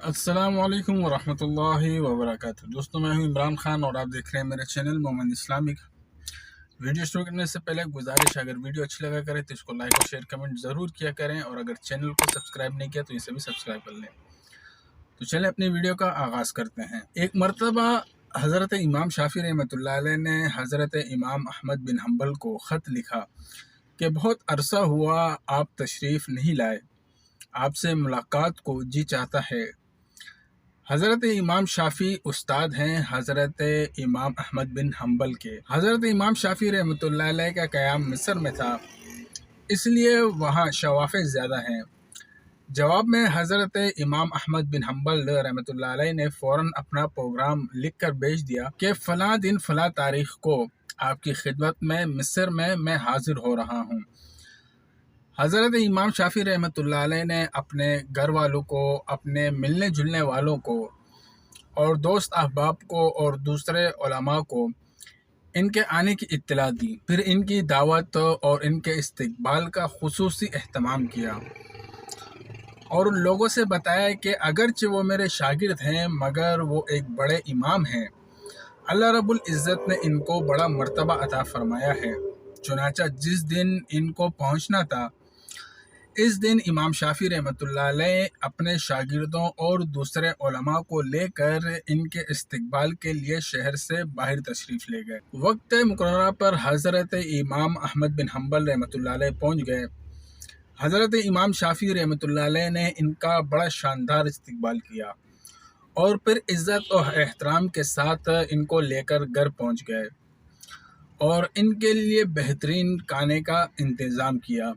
अस्सलाम वालेकुम वरहमतुल्लाहि वबरकातुहू। दोस्तों, मैं हूं इमरान खान और आप देख रहे हैं मेरे चैनल मोमिन इस्लामिक। वीडियो शुरू करने से पहले गुजारिश है, अगर वीडियो अच्छी लगा करे तो इसको लाइक और शेयर कमेंट ज़रूर किया करें, और अगर चैनल को सब्सक्राइब नहीं किया तो इसे भी सब्सक्राइब कर लें। तो चलें अपनी वीडियो का आगाज़ करते हैं। एक मरतबा हज़रत इमाम शाफ़ी रहमतुल्लाह अलैह ने हज़रत इमाम अहमद बिन हम्बल को ख़त लिखा कि बहुत अरसा हुआ आप तशरीफ़ नहीं लाए, आपसे मुलाकात को जी चाहता है। हज़रत इमाम शाफ़ी उस्ताद हैं हज़रत इमाम अहमद बिन हम्बल के। हज़रत इमाम शाफ़ी रहमतुल्लाह अलैह का क़याम मिस्र में था, इसलिए वहाँ शवाफ़ ज़्यादा हैं। जवाब में हज़रत इमाम अहमद बिन हम्बल रहमतुल्लाह अलैह ने फ़ौरन अपना प्रोग्राम लिख कर भेज दिया कि फ़लाँ दिन फ़लाँ तारीख़ को आपकी खिदमत में मिस्र में मैं हाज़िर हो रहा हूँ। हज़रत इमाम शाफ़ी रहमतुल्लाह अलैह ने अपने घर वालों को, अपने मिलने जुलने वालों को और दोस्त अहबाब को और दूसरे उलमा को इनके आने की इत्तला दी। फिर इनकी दावत और इनके इस्तकबाल का खुसूसी एहतमाम किया और उन लोगों से बताया कि अगरचे वो मेरे शागिर्द हैं मगर वो एक बड़े इमाम हैं। अल्लाह रब्बुल इज़्ज़त ने इनको बड़ा मर्तबा अता फ़रमाया है। चुनांचा जिस दिन इनको पहुँचना था, इस दिन इमाम शाफ़ी रहमतुल्लाह अलैह अपने शागिर्दों और दूसरे उलमा को लेकर इनके इस्तकबाल के लिए शहर से बाहर तशरीफ़ ले गए। वक्त मुकर्ररा पर हज़रत इमाम अहमद बिन हम्बल रहमतुल्लाह अलैह पहुँच गए। हज़रत इमाम शाफ़ी रहमतुल्लाह अलैह ने इनका बड़ा शानदार इस्तकबाल किया और फिर इज़्ज़त और एहतराम के साथ इनको लेकर घर पहुँच गए और इनके लिए बेहतरीन खाने का इंतज़ाम किया।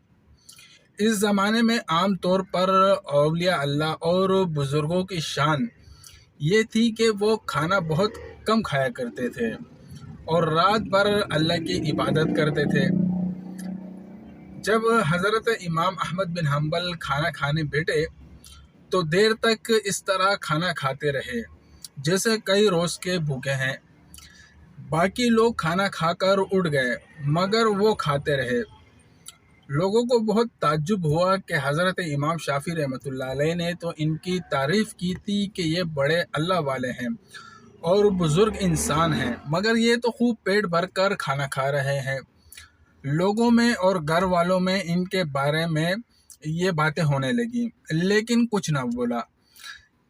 इस ज़माने में आम तौर पर औलिया अल्लाह और बुज़ुर्गों की शान ये थी कि वो खाना बहुत कम खाया करते थे और रात भर अल्लाह की इबादत करते थे। जब हज़रत इमाम अहमद बिन हम्बल खाना खाने बैठे तो देर तक इस तरह खाना खाते रहे जैसे कई रोज़ के भूखे हैं। बाकी लोग खाना खाकर उठ गए मगर वो खाते रहे। लोगों को बहुत ताज्जुब हुआ कि हज़रत इमाम शाफ़ी रहमतुल्लाह अलैह ने तो इनकी तारीफ़ की थी कि ये बड़े अल्लाह वाले हैं और बुज़ुर्ग इंसान हैं, मगर ये तो खूब पेट भर कर खाना खा रहे हैं। लोगों में और घर वालों में इनके बारे में ये बातें होने लगी, लेकिन कुछ ना बोला।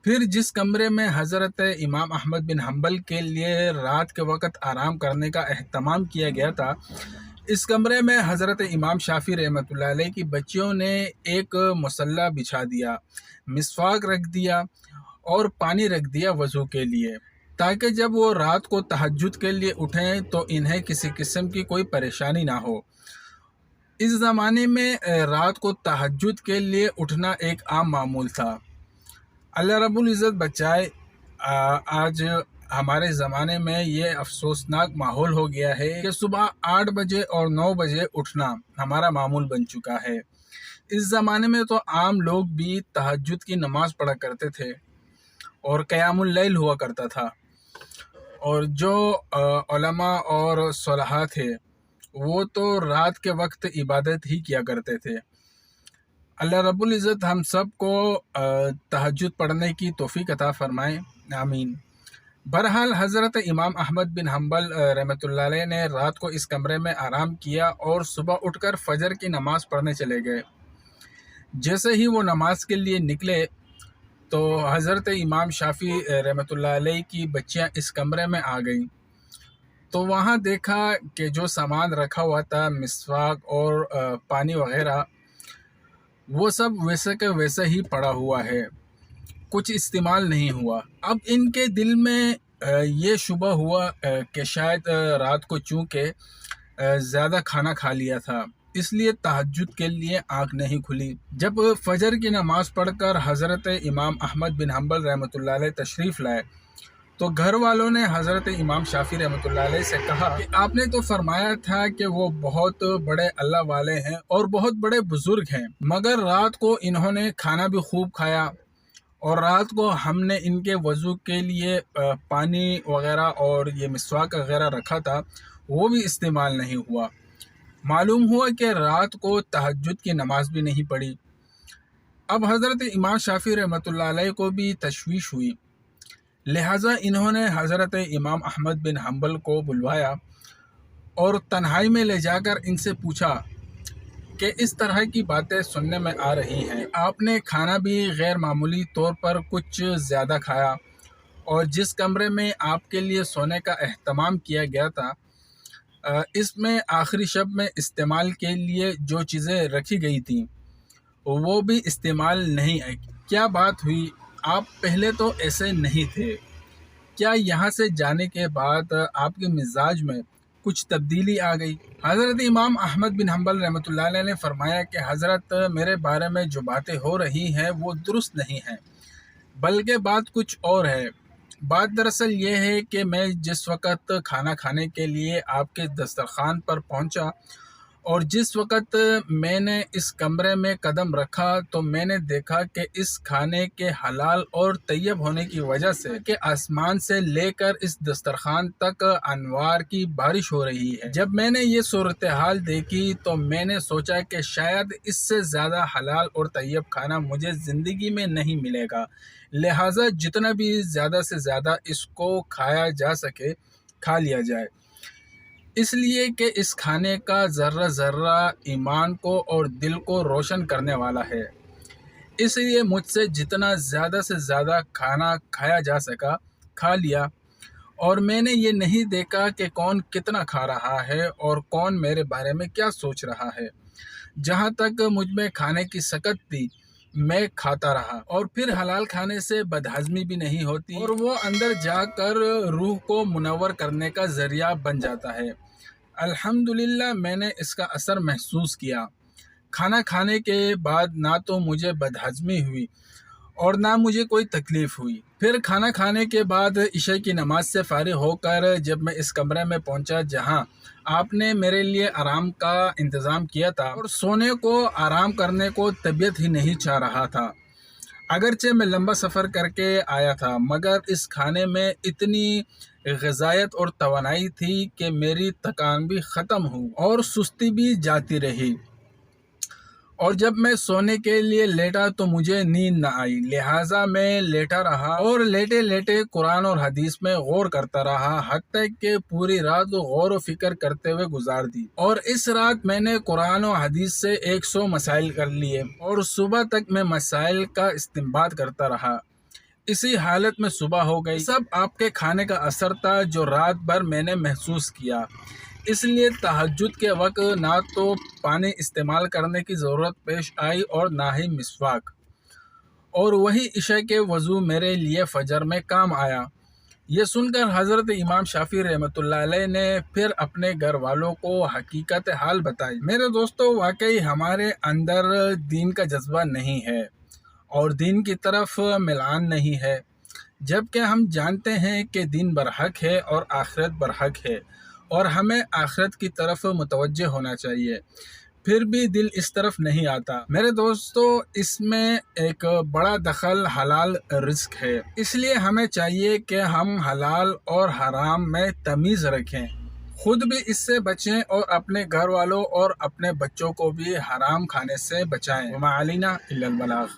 फिर जिस कमरे में हज़रत इमाम अहमद बिन हम्बल के लिए रात के वक़्त आराम करने का एहतमाम किया गया था, इस कमरे में हज़रत इमाम शाफ़ी रहमतुल्लाह अलैह की बच्चियों ने एक मुसल्ला बिछा दिया, मिसवाक रख दिया और पानी रख दिया वज़ू के लिए, ताकि जब वो रात को तहज्जुद के लिए उठें तो इन्हें किसी किस्म की कोई परेशानी ना हो। इस ज़माने में रात को तहज्जुद के लिए उठना एक आम मामूल था। अल्लाह रब्बुल इज़्ज़त बचाए, आज हमारे ज़माने में ये अफसोसनाक माहौल हो गया है कि सुबह 8 बजे और 9 बजे उठना हमारा मामूल बन चुका है। इस ज़माने में तो आम लोग भी तहज्जुद की नमाज़ पढ़ा करते थे और क़यामुल लैल हुआ करता था, और जो उलमा और सुलहा थे वो तो रात के वक्त इबादत ही किया करते थे। अल्लाह रब्बुल इज़्ज़त हम सब को तहज्जुद पढ़ने की तौफ़ीक़ अता फ़रमाए, आमीन। बहरहाल हज़रत इमाम अहमद बिन हम्बल रहमतुल्लाह अलैह ने रात को इस कमरे में आराम किया और सुबह उठकर फ़जर की नमाज़ पढ़ने चले गए। जैसे ही वो नमाज के लिए निकले तो हज़रत इमाम शाफ़ी रहमतुल्लाह अलैह की बच्चियां इस कमरे में आ गईं। तो वहाँ देखा कि जो सामान रखा हुआ था, मिसवाक और पानी वग़ैरह, वो सब वैसे के वैसे ही पड़ा हुआ है, कुछ इस्तेमाल नहीं हुआ। अब इनके दिल में ये शुबा हुआ कि शायद रात को चूँकि ज़्यादा खाना खा लिया था इसलिए तहज्जुद के लिए आँख नहीं खुली। जब फ़जर की नमाज़ पढ़कर हज़रत इमाम अहमद बिन हम्बल रहमतुल्लाह अलैह तशरीफ़ लाए तो घर वालों ने हज़रत इमाम शाफ़ी रहमतुल्लाह अलैह से कहा कि आपने तो फरमाया था कि वो बहुत बड़े अल्लाह वाले हैं और बहुत बड़े बुज़ुर्ग हैं, मगर रात को इन्होंने खाना भी खूब खाया और रात को हमने इनके वज़ू के लिए पानी वग़ैरह और ये मिसवाक वग़ैरह रखा था, वो भी इस्तेमाल नहीं हुआ। मालूम हुआ कि रात को तहज्जुद की नमाज़ भी नहीं पढ़ी। अब हज़रत इमाम शाफ़ी रहमतुल्लाह अलैह को भी तशवीश हुई, लिहाजा इन्होंने हज़रत इमाम अहमद बिन हम्बल को बुलवाया और तन्हाई में ले जाकर इनसे पूछा कि इस तरह की बातें सुनने में आ रही हैं, आपने खाना भी गैर मामूली तौर पर कुछ ज़्यादा खाया और जिस कमरे में आपके लिए सोने का एहतमाम किया गया था, इसमें आखिरी शब में इस्तेमाल के लिए जो चीज़ें रखी गई थीं वो भी इस्तेमाल नहीं आई। क्या बात हुई, आप पहले तो ऐसे नहीं थे, क्या यहाँ से जाने के बाद आपके मिजाज में कुछ तब्दीली आ गई? हज़रत इमाम अहमद बिन हम्बल रहमतुल्लाह अलैह ने फरमाया कि हज़रत, मेरे बारे में जो बातें हो रही हैं वो दुरुस्त नहीं हैं, बल्कि बात कुछ और है। बात दरअसल ये है कि मैं जिस वक़्त खाना खाने के लिए आपके दस्तरखान पर पहुंचा और जिस वक़्त मैंने इस कमरे में कदम रखा तो मैंने देखा कि इस खाने के हलाल और तैयब होने की वजह से कि आसमान से लेकर इस दस्तरखान तक अनवार की बारिश हो रही है। जब मैंने ये सूरत हाल देखी तो मैंने सोचा कि शायद इससे ज़्यादा हलाल और तैयब खाना मुझे ज़िंदगी में नहीं मिलेगा, लिहाजा जितना भी ज़्यादा से ज़्यादा इसको खाया जा सके खा लिया जाए, इसलिए कि इस खाने का ज़र्रा ज़र्रा ईमान को और दिल को रोशन करने वाला है। इसलिए मुझसे जितना ज़्यादा से ज़्यादा खाना खाया जा सका खा लिया और मैंने ये नहीं देखा कि कौन कितना खा रहा है और कौन मेरे बारे में क्या सोच रहा है। जहाँ तक मुझ में खाने की सकत थी मैं खाता रहा और फिर हलाल खाने से बदहज़मी भी नहीं होती और वो अंदर जाकर रूह को मुनव्वर करने का ज़रिया बन जाता है। अल्हम्दुलिल्लाह मैंने इसका असर महसूस किया। खाना खाने के बाद ना तो मुझे बदहज़मी हुई और ना मुझे कोई तकलीफ़ हुई। फिर खाना खाने के बाद इशा की नमाज से फ़ारिग होकर जब मैं इस कमरे में पहुंचा जहां आपने मेरे लिए आराम का इंतज़ाम किया था और सोने को आराम करने को तबीयत ही नहीं चाह रहा था। अगरचे मैं लंबा सफ़र करके आया था मगर इस खाने में इतनी ग़िज़ायत और तवानाई थी कि मेरी थकान भी ख़त्म हुई और सुस्ती भी जाती रही और जब मैं सोने के लिए लेटा तो मुझे नींद न आई, लिहाजा मैं लेटा रहा और लेटे लेटे कुरान और हदीस में गौर करता रहा, हत्ता कि पूरी रात गौर व फिक्र करते हुए गुजार दी। और इस रात मैंने कुरान और हदीस से 100 मसाइल कर लिए और सुबह तक मैं मसाइल का इस्तिंबात करता रहा। इसी हालत में सुबह हो गई। सब आपके खाने का असर था जो रात भर मैंने महसूस किया। इसलिए तहज्जुद के वक्त ना तो पानी इस्तेमाल करने की ज़रूरत पेश आई और ना ही मिसवाक, और वही इशा के वज़ू मेरे लिए फ़जर में काम आया। ये सुनकर हज़रत इमाम शाफ़ी रहमतुल्लाह अलैह ने फिर अपने घर वालों को हकीकत हाल बताई। मेरे दोस्तों, वाकई हमारे अंदर दीन का जज्बा नहीं है और दीन की तरफ मिलान नहीं है, जबकि हम जानते हैं कि दीन बरहक है और आखिरत बरहक है और हमें आखिरत की तरफ मुतवज्जे होना चाहिए, फिर भी दिल इस तरफ नहीं आता। मेरे दोस्तों, इसमें एक बड़ा दखल हलाल रिस्क है, इसलिए हमें चाहिए कि हम हलाल और हराम में तमीज़ रखें, खुद भी इससे बचें और अपने घर वालों और अपने बच्चों को भी हराम खाने से बचाएं। वमा अलैना इल्लल बलाग।